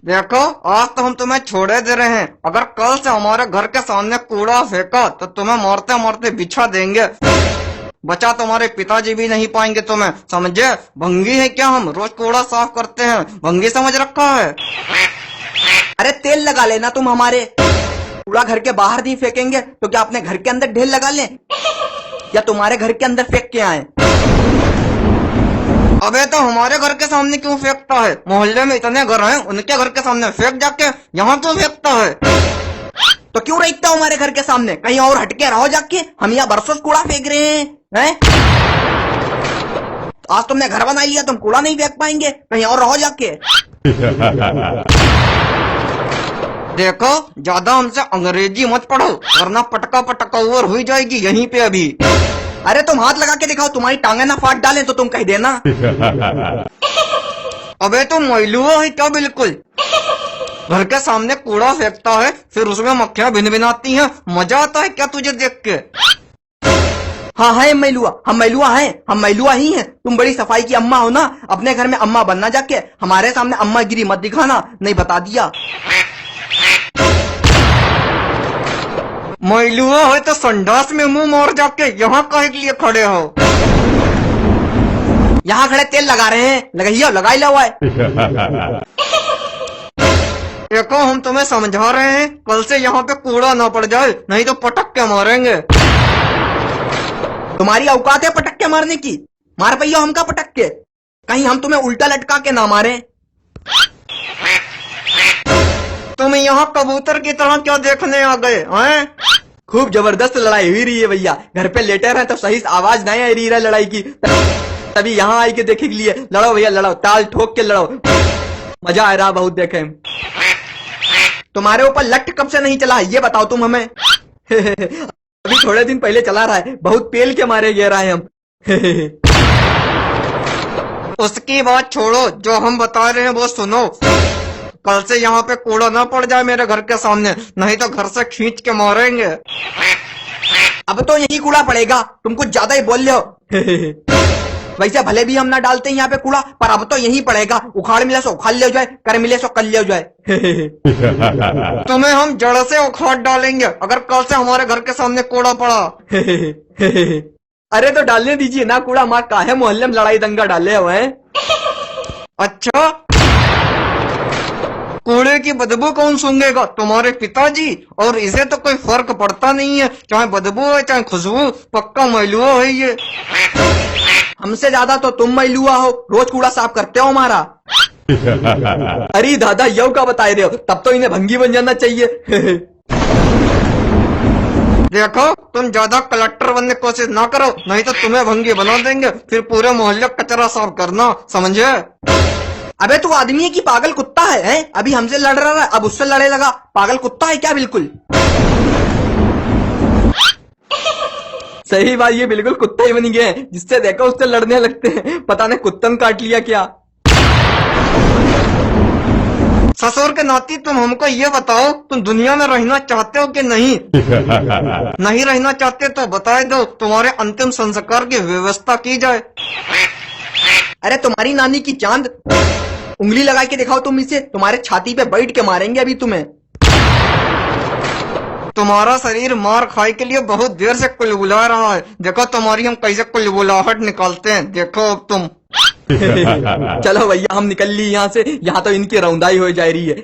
देखो आज तो हम तुम्हें छोड़े दे रहे हैं, अगर कल से हमारे घर के सामने कूड़ा फेंका तो तुम्हें मारते मारते बिछा देंगे। बचा तुम्हारे पिताजी भी नहीं पाएंगे तुम्हें, समझे? भंगी है क्या हम, रोज कूड़ा साफ करते हैं, भंगी समझ रखा है? अरे तेल लगा लेना तुम, हमारे कूड़ा घर के बाहर नहीं फेंकेंगे तो क्या अपने घर के अंदर ढेर लगा लें या तुम्हारे घर के अंदर फेंक के आए? अबे तो हमारे घर के सामने क्यों फेंकता है? मोहल्ले में इतने घर हैं, उनके घर के सामने फेंक जाके यहाँ क्यों फेंकता है? तो क्यों रखता हूँ हमारे घर के सामने, कहीं और हटके रहो जाके, हम यहाँ बरसों से कूड़ा फेंक रहे हैं। आज तुमने घर बना लिया, तुम कूड़ा नहीं फेंक पाएंगे, कहीं और रहो जाके। देखो ज्यादा हमसे अंग्रेजी मत पढ़ो, वरना पटका पटका ओवर हुई जाएगी यहीं पे अभी। अरे तुम हाथ लगा के दिखाओ, तुम्हारी टांगे ना फाट डालें तो तुम कह देना। अबे तुम मैलुआ है क्या बिल्कुल? घर के सामने कूड़ा फेंकता है, फिर उसमें मक्खियां भिनभिनाती हैं, मजा आता है क्या तुझे देख के? हाँ है मैलुआ, हम मैलुआ हैं, हम मैलुआ ही हैं। तुम बड़ी सफाई की अम्मा हो ना, अपने घर में अम्मा बनना जाके, हमारे सामने अम्मा गिरी मत दिखाना, नहीं बता दिया। मैलुआ है तो संडास में मुंह मार जाके यहाँ काहे के लिए खड़े हो? यहाँ खड़े तेल लगा रहे हैं, लगाइए, लगाई ला हुआ है। देखो हम तुम्हें समझा रहे हैं, कल से यहाँ पे कूड़ा ना पड़ जाए, नहीं तो पटक के मारेंगे। तुम्हारी औकात है पटक के मारने की? मार पैया हमका पटक के, कहीं हम तुम्हें उल्टा लटका के ना मारे। तुम यहाँ कबूतर की तरह क्या देखने आ गए हैं? खूब जबरदस्त लड़ाई हुई रही है भैया, घर पे लेटे रहे तो सही आवाज नहीं आई रही है लड़ाई की, तभी यहाँ आई के देखे के लिए। लड़ो भैया लड़ो, ताल ठोक के लड़ो, मजा आ रहा बहुत देखे। तुम्हारे ऊपर लठ कब से नहीं चला ये बताओ तुम हमें? अभी थोड़े दिन पहले चला रहा है, बहुत पेल के मारे गए रहे हम। उसकी बात छोड़ो, जो हम बता रहे हैं वो सुनो। कल से यहाँ पे कूड़ा ना पड़ जाए मेरे घर के सामने, नहीं तो घर से खींच के मारेंगे। अब तो यही कूड़ा पड़ेगा, तुम कुछ ज्यादा ही बोल रहे हो। वैसे भले भी हम ना डालते हैं यहाँ पे कूड़ा, पर अब तो यही पड़ेगा। उखाड़ मिले सो उखाड़ ले जाए, कर मिले सो कर ले जाए। तुम्हें हम जड़ से उखाड़ डालेंगे अगर कल से हमारे घर के सामने कूड़ा पड़ा। अरे तो डालने दीजिए ना कूड़ा, माँ काहे मोहल्ले में लड़ाई दंगा डाले हुए हैं। अच्छा कूड़े की बदबू कौन सूंघेगा? तुम्हारे पिताजी, और इसे तो कोई फर्क पड़ता नहीं है, चाहे बदबू है चाहे खुशबू, पक्का मैलुआ है ये। हमसे ज्यादा तो तुम मैलुआ हो, रोज कूड़ा साफ करते हो हमारा। अरे दादा यव का बता रहे हो, तब तो इन्हें भंगी बन जाना चाहिए। देखो तुम ज्यादा कलेक्टर बनने की कोशिश ना करो, नहीं तो तुम्हें भंगी बना देंगे, फिर पूरे मोहल्ले कचरा साफ करना, समझे? अबे तू आदमी है कि पागल कुत्ता है? अभी हमसे लड़ रहा है, अब उससे लड़े लगा, पागल कुत्ता है क्या बिल्कुल? सही बात, ये बिल्कुल कुत्ता ही बन गए हैं, जिससे देखो उससे लड़ने लगते हैं, पता नहीं कुत्ता ने काट लिया क्या। ससुर के नाती तुम हमको ये बताओ, तुम दुनिया में रहना चाहते हो कि नहीं? नहीं रहना चाहते तो बता दो, तुम्हारे अंतिम संस्कार की व्यवस्था की जाए। अरे तुम्हारी नानी की चांद, उंगली लगा के दिखाओ तुम इसे, तुम्हारे छाती पे बैठ के मारेंगे अभी तुम्हें। तुम्हारा शरीर मार खाए के लिए बहुत देर से कुलबुला रहा है, देखो तुम्हारी हम कैसे कुलबुलाहट निकालते हैं, देखो अब तुम। चलो भैया हम निकल ली यहाँ से, यहाँ तो इनकी रौंदाई हो जा रही है।